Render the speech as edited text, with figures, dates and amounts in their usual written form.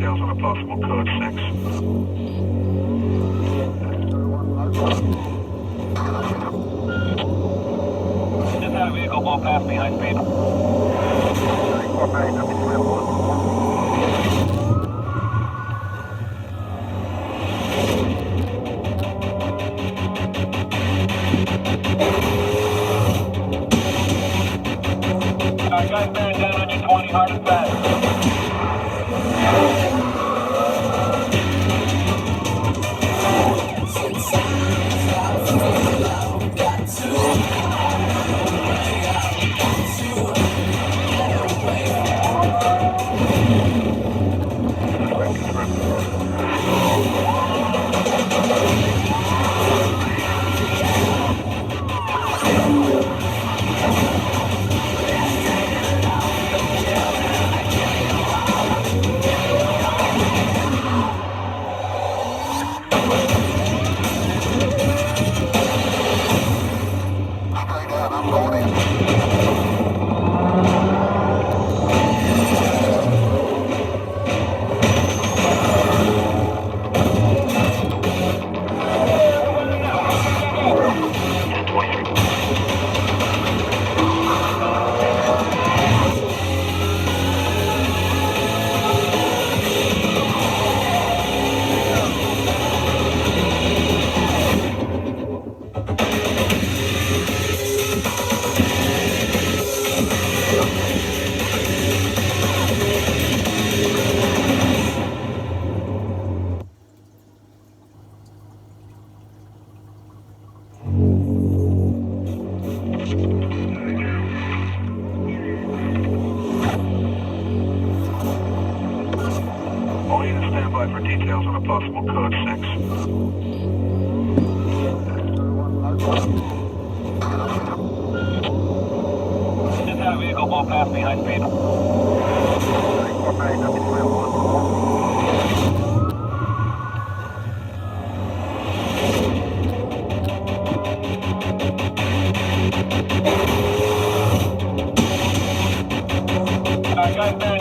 details on a possible code 6. Just had a vehicle blow past me, high speed. Alright, guys, bearing down on your 20, hard and fast. Only to stand by for details on a possible code 6. Just had a vehicle blow past me, high speed. Alright, guys,